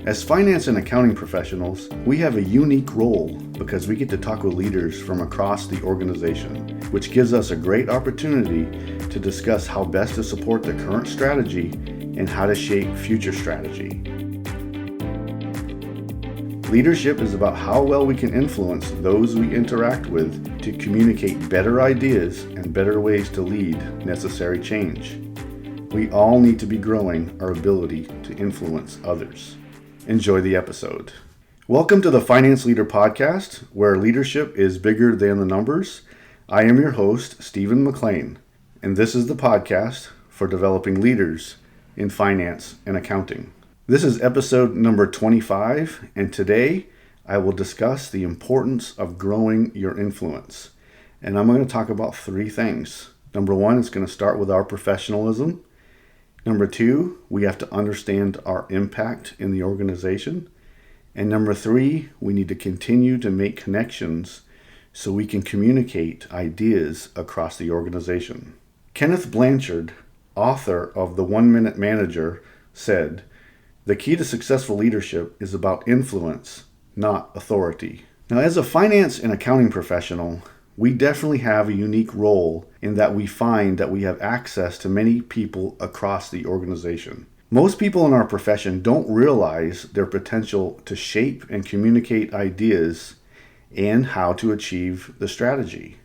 As finance and accounting professionals, we have a unique role because we get to talk with leaders from across the organization, which gives us a great opportunity to discuss how best to support the current strategy and how to shape future strategy. Leadership is about how well we can influence those we interact with to communicate better ideas and better ways to lead necessary change. We all need to be growing our ability to influence others. Enjoy the episode. Welcome to the Finance Leader Podcast, where leadership is bigger than the numbers. I am your host, Stephen McLean, and this is the podcast for developing leaders in finance and accounting. This is episode number 25, and today I will discuss the importance of growing your influence. And I'm going to talk about three things. Number one, it's going to start with our professionalism. Number two, we have to understand our impact in the organization. And number three, we need to continue to make connections so we can communicate ideas across the organization. Kenneth Blanchard, author of The 1 Minute Manager, said, "The key to successful leadership is about influence, not authority." Now, as a finance and accounting professional, we definitely have a unique role in that we find that we have access to many people across the organization. Most people in our profession don't realize their potential to shape and communicate ideas and how to achieve the strategy.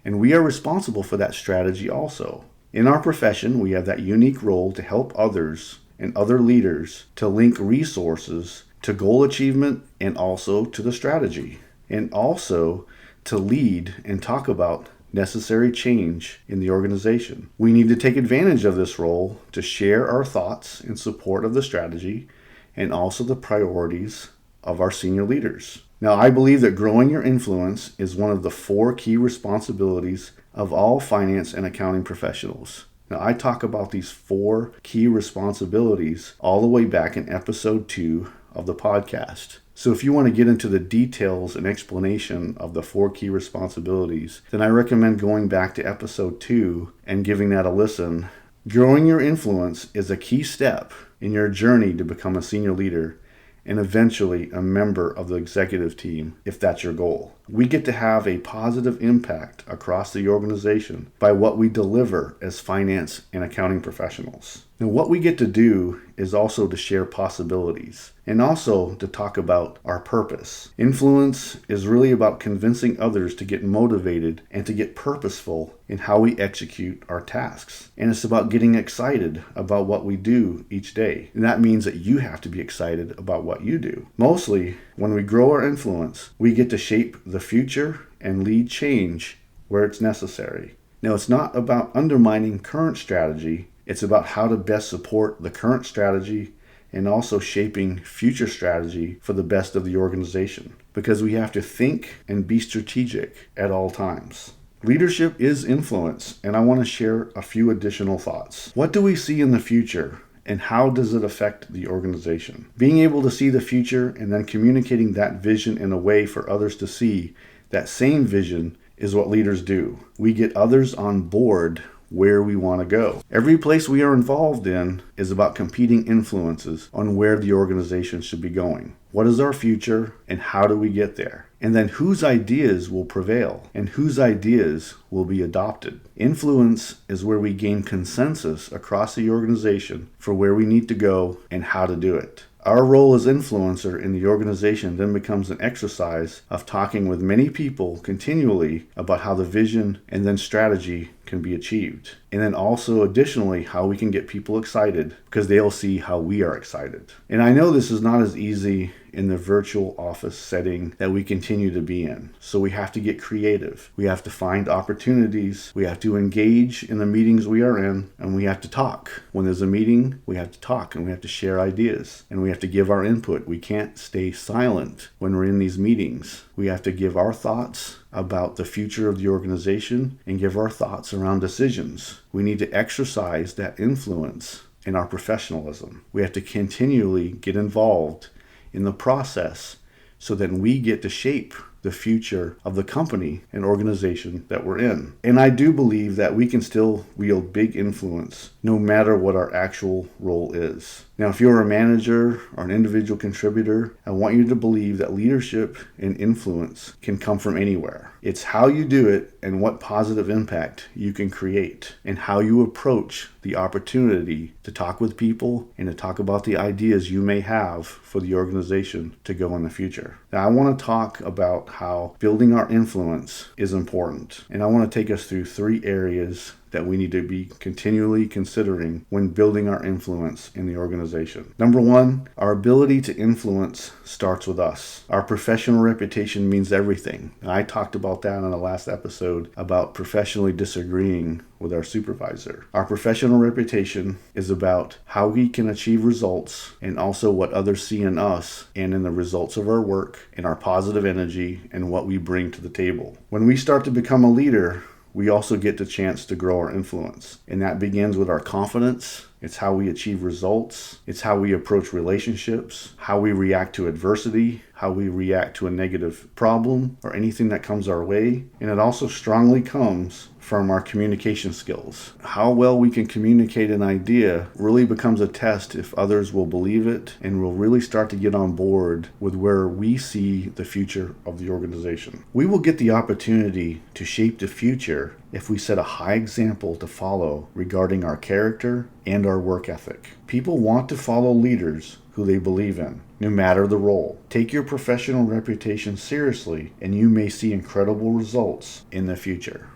And we are responsible for that strategy also. In our profession, we have that unique role to help others and other leaders to link resources to goal achievement and also to the strategy, and also to lead and talk about necessary change in the organization. We need to take advantage of this role to share our thoughts in support of the strategy and also the priorities of our senior leaders. Now, I believe that growing your influence is one of the 4 key responsibilities of all finance and accounting professionals. Now, I talk about these 4 key responsibilities all the way back in episode 2 of the podcast. So if you want to get into the details and explanation of the 4 key responsibilities, then I recommend going back to episode 2 and giving that a listen. Growing your influence is a key step in your journey to become a senior leader and eventually a member of the executive team, if that's your goal. We get to have a positive impact across the organization by what we deliver as finance and accounting professionals. Now, what we get to do is also to share possibilities and also to talk about our purpose. Influence is really about convincing others to get motivated and to get purposeful in how we execute our tasks. And it's about getting excited about what we do each day. And that means that you have to be excited about what you do. Mostly, when we grow our influence, we get to shape the future and lead change where it's necessary. Now, it's not about undermining current strategy. It's about how to best support the current strategy and also shaping future strategy for the best of the organization, because we have to think and be strategic at all times. Leadership is influence, and I want to share a few additional thoughts. What do we see in the future, and how does it affect the organization? Being able to see the future and then communicating that vision in a way for others to see that same vision is what leaders do. We get others on board where we want to go. Every place we are involved in is about competing influences on where the organization should be going. What is our future and how do we get there? And then whose ideas will prevail and whose ideas will be adopted? Influence is where we gain consensus across the organization for where we need to go and how to do it. Our role as influencer in the organization then becomes an exercise of talking with many people continually about how the vision and then strategy can be achieved. And then also additionally how we can get people excited because they'll see how we are excited. And I know this is not as easy in the virtual office setting that we continue to be in. So we have to get creative. We have to find opportunities. We have to engage in the meetings we are in, and we have to talk. When there's a meeting, we have to talk and we have to share ideas and we have to give our input. We can't stay silent when we're in these meetings. We have to give our thoughts about the future of the organization and give our thoughts around decisions. We need to exercise that influence in our professionalism. We have to continually get involved in the process so that we get to shape the future of the company and organization that we're in. And I do believe that we can still wield big influence no matter what our actual role is. Now, if you're a manager or an individual contributor, I want you to believe that leadership and influence can come from anywhere. It's how you do it and what positive impact you can create, and how you approach the opportunity to talk with people and to talk about the ideas you may have for the organization to go in the future. Now, I want to talk about how building our influence is important, and I want to take us through 3 areas that we need to be continually considering when building our influence in the organization. Number 1, our ability to influence starts with us. Our professional reputation means everything. And I talked about that in the last episode about professionally disagreeing with our supervisor. Our professional reputation is about how we can achieve results and also what others see in us and in the results of our work and our positive energy and what we bring to the table. When we start to become a leader, we also get the chance to grow our influence. And that begins with our confidence. It's how we achieve results. It's how we approach relationships, how we react to adversity, how we react to a negative problem or anything that comes our way. And it also strongly comes from our communication skills. How well we can communicate an idea really becomes a test if others will believe it and will really start to get on board with where we see the future of the organization. We will get the opportunity to shape the future if we set a high example to follow regarding our character and our work ethic. People want to follow leaders who they believe in, no matter the role. Take your professional reputation seriously, and you may see incredible results in the future.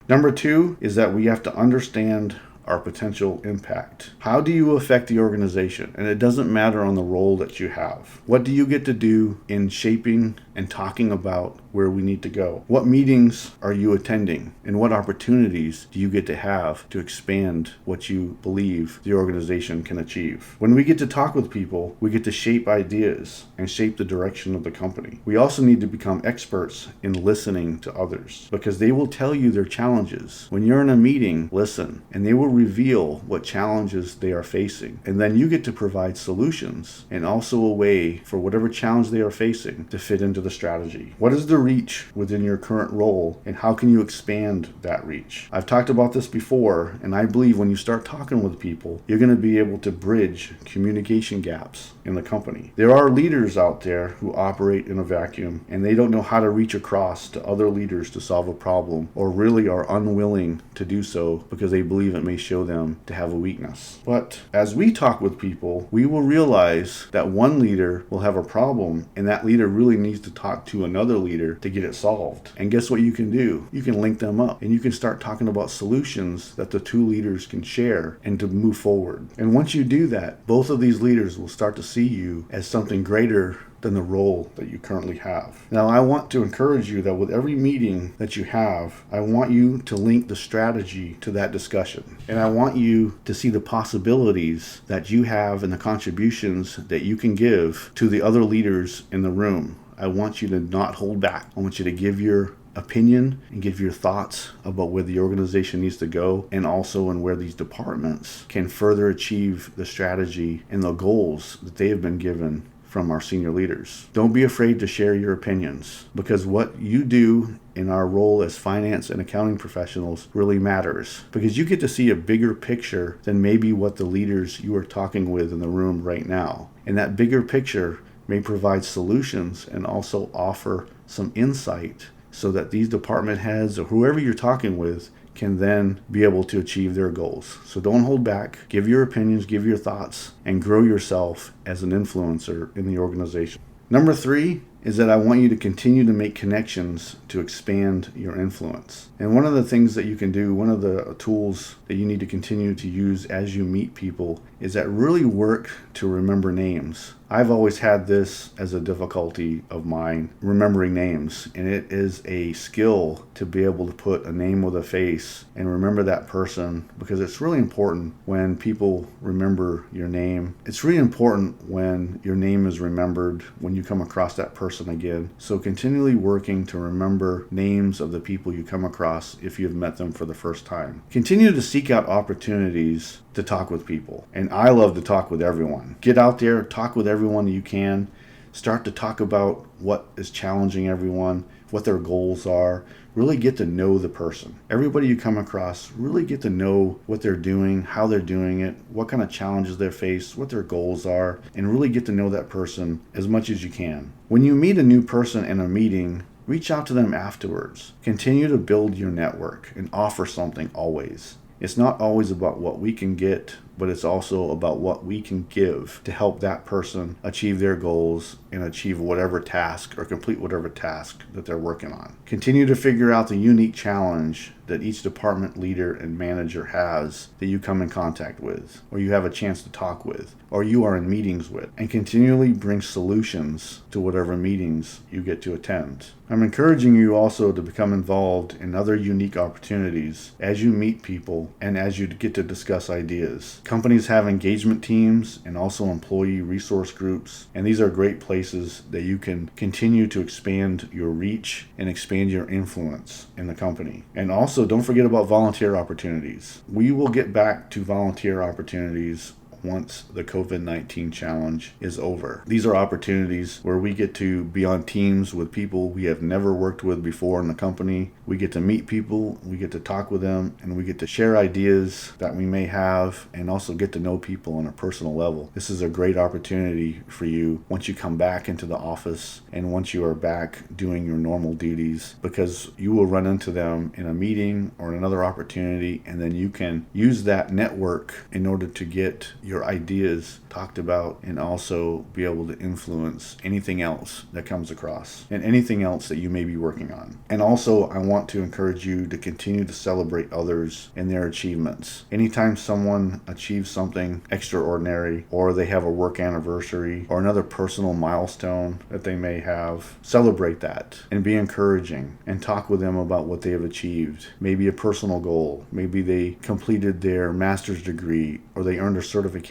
Number 2 is that we have to understand our potential impact. How do you affect the organization? And it doesn't matter on the role that you have. What do you get to do in shaping and talking about where we need to go? What meetings are you attending? And what opportunities do you get to have to expand what you believe the organization can achieve? When we get to talk with people, we get to shape ideas and shape the direction of the company. We also need to become experts in listening to others because they will tell you their challenges. When you're in a meeting, listen, and they will reveal what challenges they are facing. And then you get to provide solutions and also a way for whatever challenge they are facing to fit into the strategy. What is the reach within your current role and how can you expand that reach? I've talked about this before, and I believe when you start talking with people, you're going to be able to bridge communication gaps in the company. There are leaders out there who operate in a vacuum and they don't know how to reach across to other leaders to solve a problem, or really are unwilling to do so because they believe it may show them to have a weakness. But as we talk with people, we will realize that one leader will have a problem and that leader really needs to talk to another leader to get it solved. And guess what you can do? You can link them up and you can start talking about solutions that the 2 leaders can share and to move forward. And once you do that, both of these leaders will start to see you as something greater than the role that you currently have. Now, I want to encourage you that with every meeting that you have, I want you to link the strategy to that discussion. And I want you to see the possibilities that you have and the contributions that you can give to the other leaders in the room. I want you to not hold back. I want you to give your opinion and give your thoughts about where the organization needs to go, and also in where these departments can further achieve the strategy and the goals that they have been given from our senior leaders. Don't be afraid to share your opinions, because what you do in our role as finance and accounting professionals really matters, because you get to see a bigger picture than maybe what the leaders you are talking with in the room right now. And that bigger picture may provide solutions and also offer some insight so that these department heads or whoever you're talking with can then be able to achieve their goals. So don't hold back. Give your opinions, give your thoughts, and grow yourself as an influencer in the organization. Number 3 is that I want you to continue to make connections to expand your influence. And one of the things that you can do, one of the tools that you need to continue to use as you meet people, is that really work to remember names. I've always had this as a difficulty of mine, remembering names, and it is a skill to be able to put a name with a face and remember that person, because it's really important when people remember your name. It's really important when your name is remembered when you come across that person again. So continually working to remember names of the people you come across if you've met them for the first time. Continue to seek out opportunities to talk with people. And I love to talk with everyone. Get out there, talk with everyone you can. Start to talk about what is challenging everyone, what their goals are. Really get to know the person. Everybody you come across, really get to know what they're doing, how they're doing it, what kind of challenges they face, what their goals are, and really get to know that person as much as you can. When you meet a new person in a meeting, reach out to them afterwards. Continue to build your network and offer something always. It's not always about what we can get, but it's also about what we can give to help that person achieve their goals and achieve whatever task or complete whatever task that they're working on. Continue to figure out the unique challenge that each department leader and manager has that you come in contact with, or you have a chance to talk with, or you are in meetings with, and continually bring solutions to whatever meetings you get to attend. I'm encouraging you also to become involved in other unique opportunities as you meet people and as you get to discuss ideas. Companies have engagement teams and also employee resource groups, and these are great places that you can continue to expand your reach and expand your influence in the company. And also, don't forget about volunteer opportunities. We will get back to volunteer opportunities once the COVID-19 challenge is over. These are opportunities where we get to be on teams with people we have never worked with before in the company. We get to meet people, we get to talk with them, and we get to share ideas that we may have and also get to know people on a personal level. This is a great opportunity for you once you come back into the office and once you are back doing your normal duties, because you will run into them in a meeting or another opportunity, and then you can use that network in order to get your ideas talked about and also be able to influence anything else that comes across and anything else that you may be working on. And also, I want to encourage you to continue to celebrate others and their achievements. Anytime someone achieves something extraordinary, or they have a work anniversary or another personal milestone that they may have, celebrate that and be encouraging and talk with them about what they have achieved. Maybe a personal goal, maybe they completed their master's degree, or they earned a certification,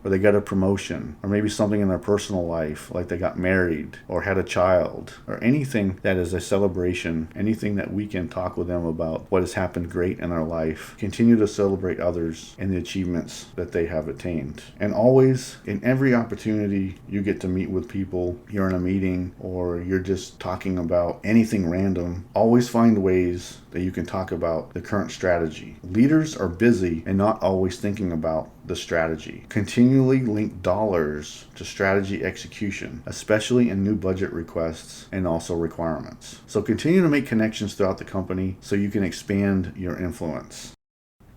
or they got a promotion, or maybe something in their personal life, like they got married or had a child, or anything that is a celebration, anything that we can talk with them about what has happened great in our life. Continue to celebrate others and the achievements that they have attained. And always, in every opportunity you get to meet with people, you're in a meeting or you're just talking about anything random, always find ways that you can talk about the current strategy. Leaders are busy and not always thinking about the strategy. Continually link dollars to strategy execution, especially in new budget requests and also requirements. So continue to make connections throughout the company so you can expand your influence.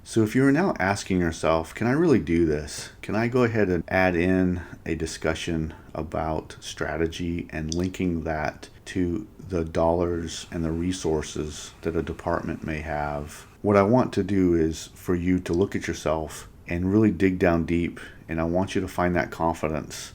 So if you're now asking yourself, can I really do this? Can I go ahead and add in a discussion about strategy and linking that to the dollars and the resources that a department may have? What I want to do is for you to look at yourself and really dig down deep, and I want you to find that confidence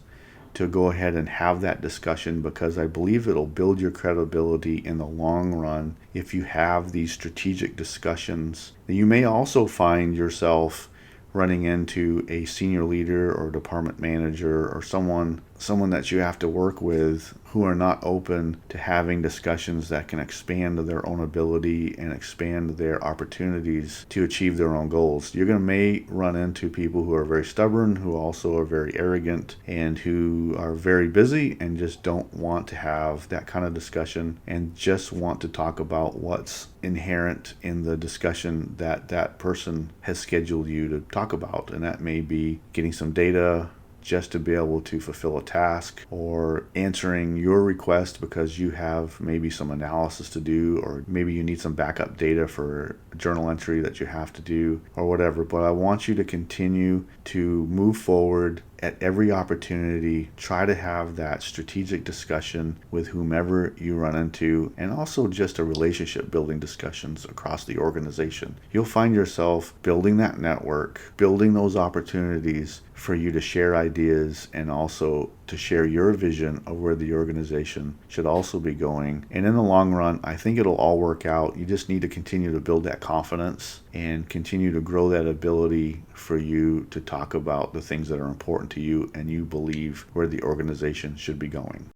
to go ahead and have that discussion, because I believe it'll build your credibility in the long run if you have these strategic discussions. You may also find yourself running into a senior leader or department manager or someone that you have to work with who are not open to having discussions that can expand their own ability and expand their opportunities to achieve their own goals. You're going to may run into people who are very stubborn, who also are very arrogant, and who are very busy and just don't want to have that kind of discussion and just want to talk about what's inherent in the discussion that person has scheduled you to talk about. And that may be getting some data just to be able to fulfill a task, or answering your request because you have maybe some analysis to do, or maybe you need some backup data for a journal entry that you have to do, or whatever. But I want you to continue to move forward at every opportunity. Try to have that strategic discussion with whomever you run into, and also just a relationship building discussions across the organization. You'll find yourself building that network, building those opportunities for you to share ideas and also to share your vision of where the organization should also be going. And in the long run, I think it'll all work out. You just need to continue to build that confidence and continue to grow that ability for you to talk about the things that are important to you and you believe where the organization should be going.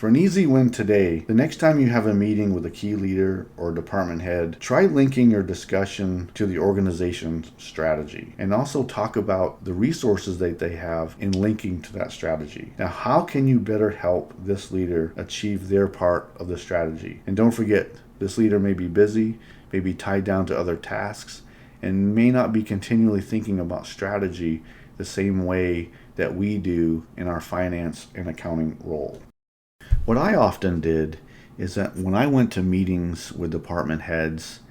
For an easy win today, the next time you have a meeting with a key leader or department head, try linking your discussion to the organization's strategy and also talk about the resources that they have in linking to that strategy. Now, how can you better help this leader achieve their part of the strategy? And don't forget, this leader may be busy, may be tied down to other tasks, and may not be continually thinking about strategy the same way that we do in our finance and accounting role. What I often did is that when I went to meetings with department heads,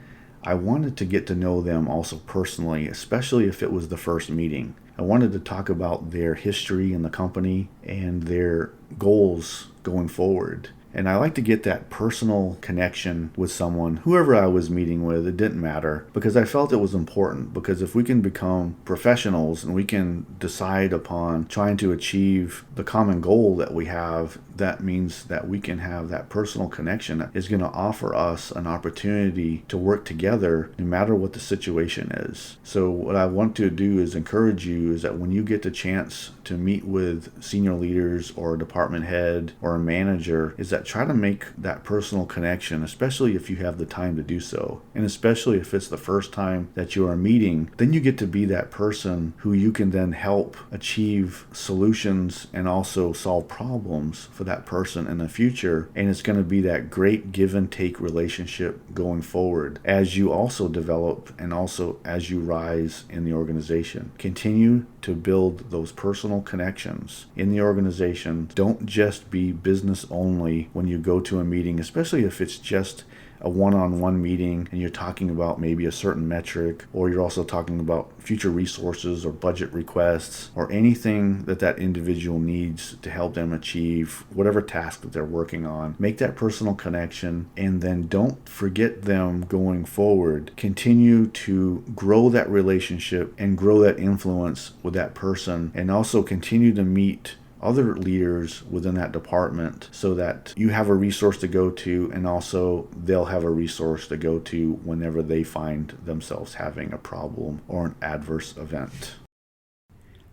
I wanted to get to know them also personally, especially if it was the first meeting. I wanted to talk about their history in the company and their goals going forward. And I like to get that personal connection with someone, whoever I was meeting with, it didn't matter, because I felt it was important. Because if we can become professionals and we can decide upon trying to achieve the common goal that we have, that means that we can have that personal connection that is going to offer us an opportunity to work together no matter what the situation is. So what I want to do is encourage you is that when you get the chance to meet with senior leaders or a department head or a manager, is that try to make that personal connection, especially if you have the time to do so. And especially if it's the first time that you are meeting, then you get to be that person who you can then help achieve solutions and also solve problems for that person in the future. And it's going to be that great give and take relationship going forward as you also develop and also as you rise in the organization. Continue to build those personal connections in the organization. Don't just be business only when you go to a meeting, especially if it's just a one-on-one meeting and you're talking about maybe a certain metric, or you're also talking about future resources or budget requests or anything that that individual needs to help them achieve whatever task that they're working on. Make that personal connection, and then don't forget them going forward. Continue to grow that relationship and grow that influence with that person, and also continue to meet other leaders within that department so that you have a resource to go to, and also they'll have a resource to go to whenever they find themselves having a problem or an adverse event.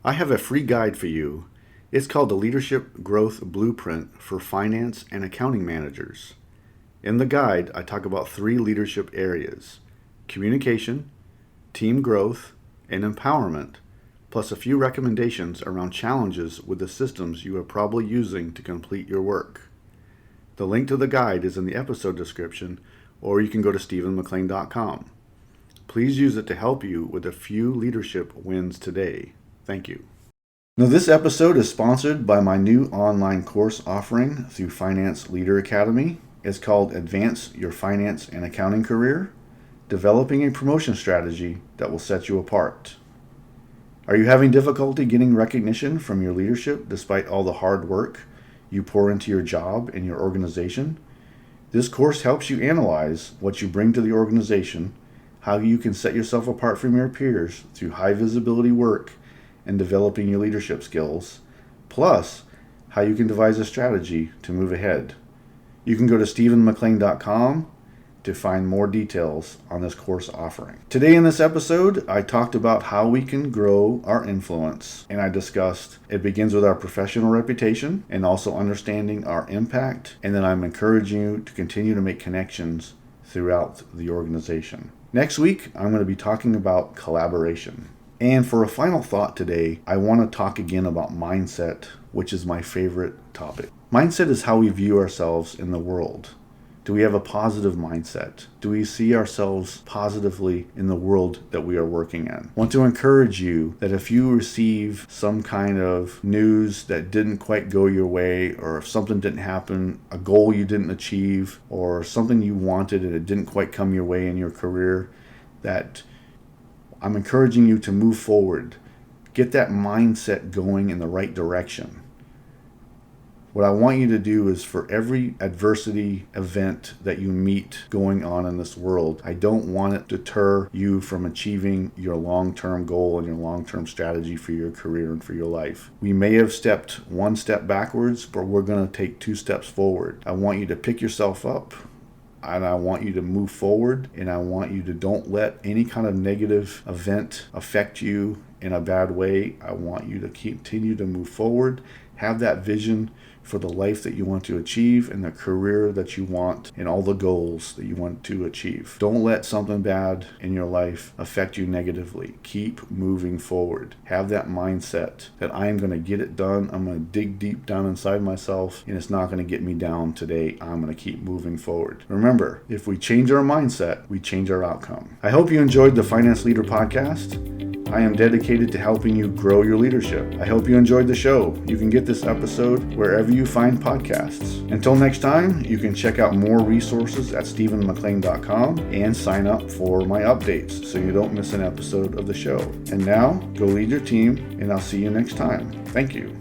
I have a free guide for you. It's called the Leadership Growth Blueprint for Finance and Accounting Managers. In the guide, I talk about 3 leadership areas: communication, team growth, and empowerment, plus a few recommendations around challenges with the systems you are probably using to complete your work. The link to the guide is in the episode description, or you can go to stephenmclean.com. Please use it to help you with a few leadership wins today. Thank you. Now, this episode is sponsored by my new online course offering through Finance Leader Academy. It's called Advance Your Finance and Accounting Career, Developing a Promotion Strategy that will set you apart. Are you having difficulty getting recognition from your leadership despite all the hard work you pour into your job and your organization? This course helps you analyze what you bring to the organization, how you can set yourself apart from your peers through high visibility work and developing your leadership skills, plus how you can devise a strategy to move ahead. You can go to stephenmclean.com to find more details on this course offering. Today in this episode, I talked about how we can grow our influence, and I discussed it begins with our professional reputation and also understanding our impact, and then I'm encouraging you to continue to make connections throughout the organization. Next week, I'm going to be talking about collaboration. And for a final thought today, I want to talk again about mindset, which is my favorite topic. Mindset is how we view ourselves in the world. Do we have a positive mindset? Do we see ourselves positively in the world that we are working in? I want to encourage you that if you receive some kind of news that didn't quite go your way, or if something didn't happen, a goal you didn't achieve, or something you wanted and it didn't quite come your way in your career, that I'm encouraging you to move forward. Get that mindset going in the right direction. What I want you to do is, for every adversity event that you meet going on in this world, I don't want it to deter you from achieving your long-term goal and your long-term strategy for your career and for your life. We may have stepped one step backwards, but we're going to take 2 steps forward. I want you to pick yourself up, and I want you to move forward, and I want you to don't let any kind of negative event affect you in a bad way. I want you to continue to move forward, have that vision for the life that you want to achieve and the career that you want and all the goals that you want to achieve. Don't let something bad in your life affect you negatively. Keep moving forward. Have that mindset that I am going to get it done. I'm going to dig deep down inside myself, and it's not going to get me down today. I'm going to keep moving forward. Remember, if we change our mindset, we change our outcome. I hope you enjoyed the Finance Leader Podcast. I am dedicated to helping you grow your leadership. I hope you enjoyed the show. You can get this episode wherever you find podcasts. Until next time, you can check out more resources at stephenmclean.com and sign up for my updates so you don't miss an episode of the show. And now, go lead your team, and I'll see you next time. Thank you.